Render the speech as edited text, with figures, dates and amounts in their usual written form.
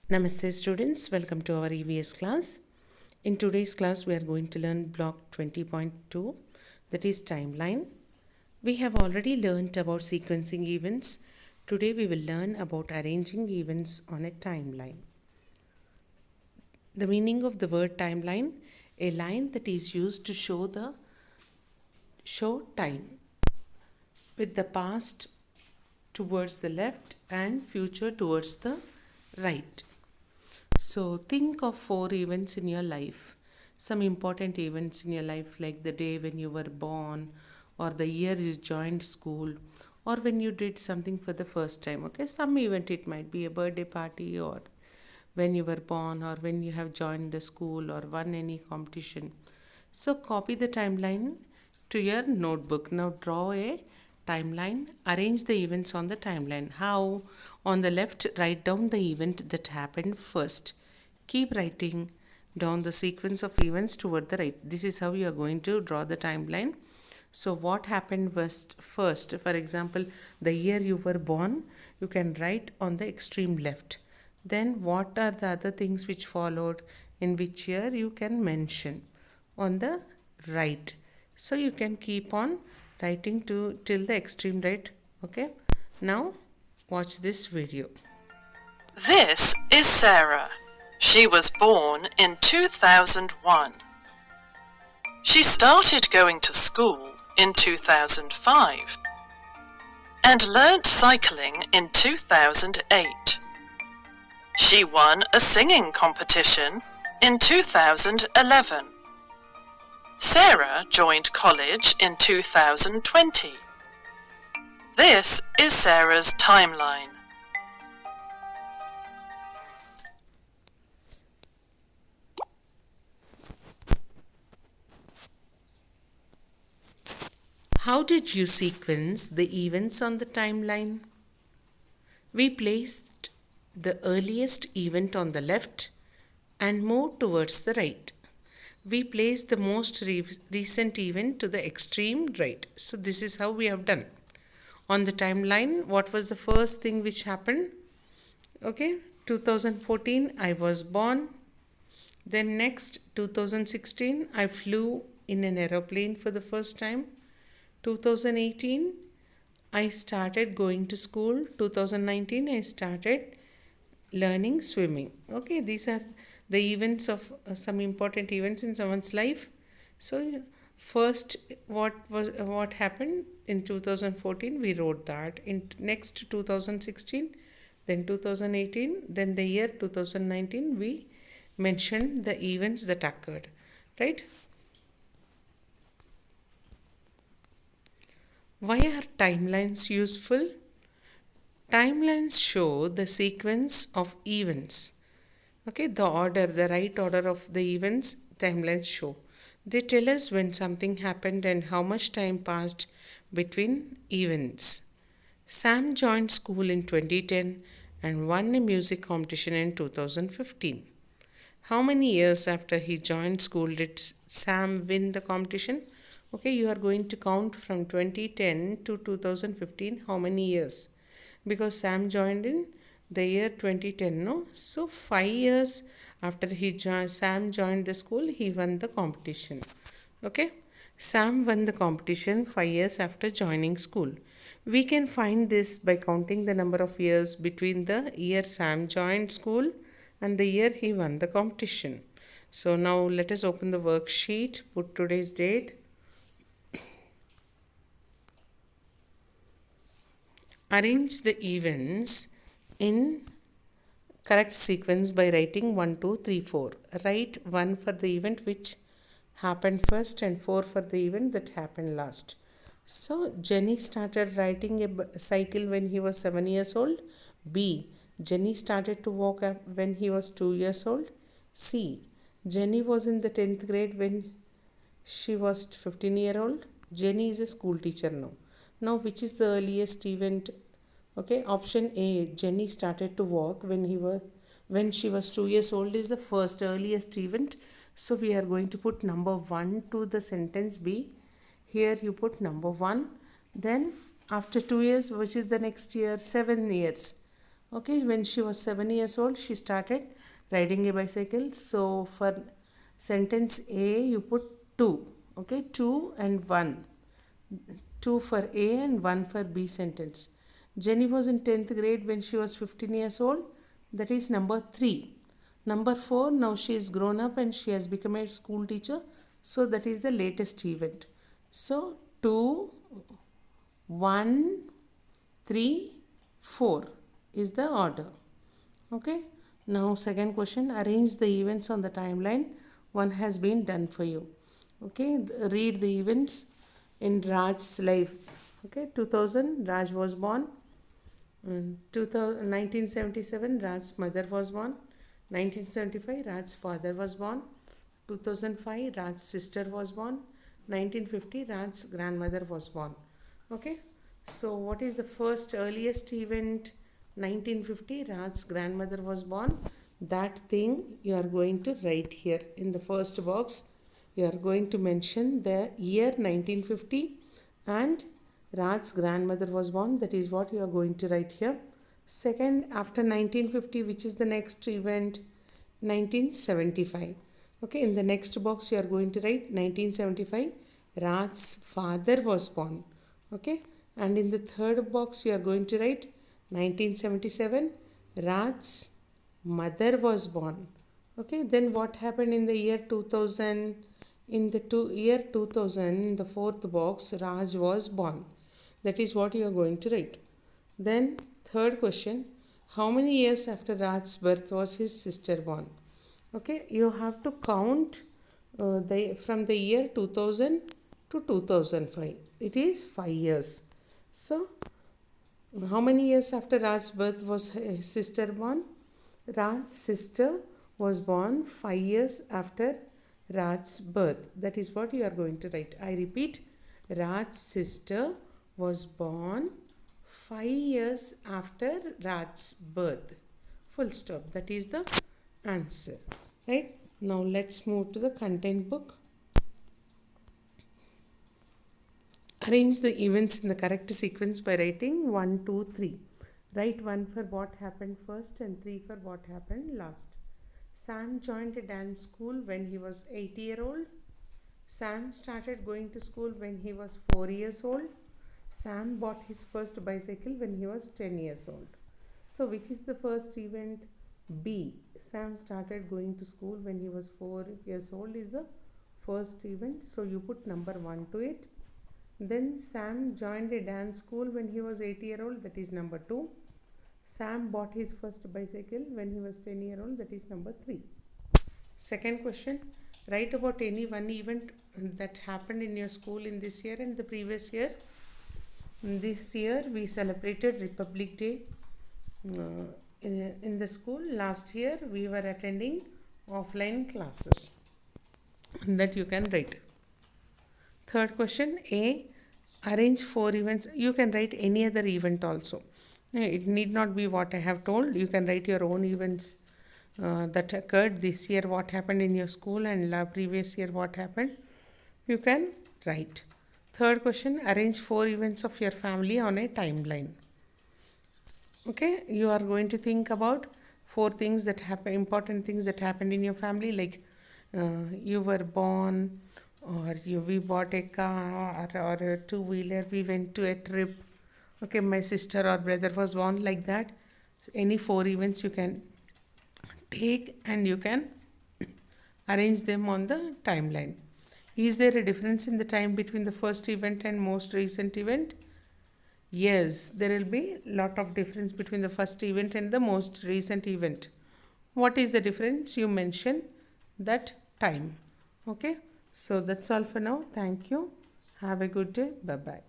Namaste students, welcome to our EVS class. In today's class we are going to learn block 20.2, that is timeline. We have already learned about sequencing events. Today we will learn about arranging events on a timeline. The meaning of the word timeline, a line that is used to show time with the past towards the left and future towards the right. So think of 4 events in your life, some important events in your life, like the day when you were born, or the year you joined school, or when you did something for the first time. Okay, some event, it might be a birthday party, or when you were born, or when you have joined the school or won any competition. So copy the timeline to your notebook. Now draw a timeline, arrange the events on the timeline. How? On the left, write down the event that happened first. Keep writing down the sequence of events toward the right. This is how you are going to draw the timeline. So what happened was first, for example, the year you were born, you can write on the extreme left. Then what are the other things which followed, in which year, you can mention on the right. So you can keep on writing till the extreme right. Okay, now watch this video. This is Sarah. She was born in 2001. She started going to school in 2005 and learnt cycling in 2008. She won a singing competition in 2011. Sarah joined college in 2020. This is Sarah's timeline. How did you sequence the events on the timeline? We placed the earliest event on the left and moved towards the right. We placed the most recent event to the extreme right. So this is how we have done. On the timeline, what was the first thing which happened? Okay, 2014, I was born. Then next, 2016, I flew in an aeroplane for the first time. 2018, I started going to school. 2019, I started learning swimming. Okay, these are the events of some important events in someone's life. So first, what happened in 2014, we wrote that. In next 2016, then 2018, then the year 2019, we mentioned the events that occurred, right? Why are timelines useful? Timelines show the sequence of events. Okay, the right order of the events, timelines show. They tell us when something happened and how much time passed between events. Sam joined school in 2010 and won a music competition in 2015. How many years after he joined school did Sam win the competition? Okay, you are going to count from 2010 to 2015, how many years? Because Sam joined in the year 2010, no? So 5 years after Sam joined the school, he won the competition. Okay, Sam won the competition 5 years after joining school. We can find this by counting the number of years between the year Sam joined school and the year he won the competition. So now let us open the worksheet, put today's date. Arrange the events in correct sequence by writing 1, 2, 3, 4. Write 1 for the event which happened first and 4 for the event that happened last. So Jenny started riding a cycle when he was 7 years old. B. Jenny started to walk up when he was 2 years old. C. Jenny was in the 10th grade when she was 15-year-old. Jenny is a school teacher now. Now, which is the earliest event? Okay, option A, Jenny started to walk when she was 2 years old is the first earliest event. So we are going to put number 1 to the sentence B. Here you put number 1. Then after 2 years, which is the next year? 7 years. Okay, when she was 7 years old, she started riding a bicycle. So for sentence A, you put 2. Okay, 2 and 1. 2 for A and 1 for B sentence. Jenny was in 10th grade when she was 15 years old. That is number 3. Number 4, now she is grown up and she has become a school teacher. So that is the latest event. So 2, 1, 3, 4 is the order. Okay. Now second question, arrange the events on the timeline. One has been done for you. Okay, read the events in Raj's life. Okay, 2000 Raj was born. 1977 Raj's mother was born. 1975 Raj's father was born. 2005 Raj's sister was born. 1950 Raj's grandmother was born. Okay, so what is the first earliest event? 1950 Raj's grandmother was born. That thing you are going to write here in the first box. You are going to mention the year 1950 and Raj's grandmother was born. That is what you are going to write here. Second, after 1950, which is the next event? 1975. Okay, in the next box you are going to write 1975 Raj's father was born. Okay, and in the third box you are going to write 1977 Raj's mother was born. Okay, then what happened in the year 2000? In the year 2000, in the fourth box, Raj was born. That is what you are going to write. Then third question, how many years after Raj's birth was his sister born? Okay, you have to count from the year 2000 to 2005. It is 5 years. So, how many years after Raj's birth was his sister born? Raj's sister was born 5 years after Raj's birth. That is what you are going to write. I repeat, Raj's sister was born 5 years after Raj's birth. Full stop. That is the answer. Right? Now let's move to the content book. Arrange the events in the correct sequence by writing 1, 2, 3. Write 1 for what happened first and 3 for what happened last. Sam joined a dance school when he was 8-year-old. Sam started going to school when he was 4 years old. Sam bought his first bicycle when he was 10 years old. So which is the first event? B. Sam started going to school when he was 4 years old is the first event. So you put number 1 to it. Then Sam joined a dance school when he was 8-year-old. That is number 2. Sam bought his first bicycle when he was 10-year-old. That is number 3. Second question. Write about any one event that happened in your school in this year and the previous year. This year we celebrated Republic Day in the school. Last year we were attending offline classes. That you can write. Third question. A. Arrange 4 events. You can write any other event also. It need not be what I have told. You can write your own events that occurred this year, what happened in your school, and previous year what happened. You can write. Third question, arrange 4 events of your family on a timeline. Okay, you are going to think about 4 things that happen, important things that happened in your family, like you were born, or we bought a car or a 2-wheeler, we went to a trip. Okay, my sister or brother was born, like that. Any 4 events you can take and you can arrange them on the timeline. Is there a difference in the time between the first event and most recent event? Yes, there will be lot of difference between the first event and the most recent event. What is the difference? You mention that time. Okay, so that's all for now. Thank you. Have a good day. Bye bye.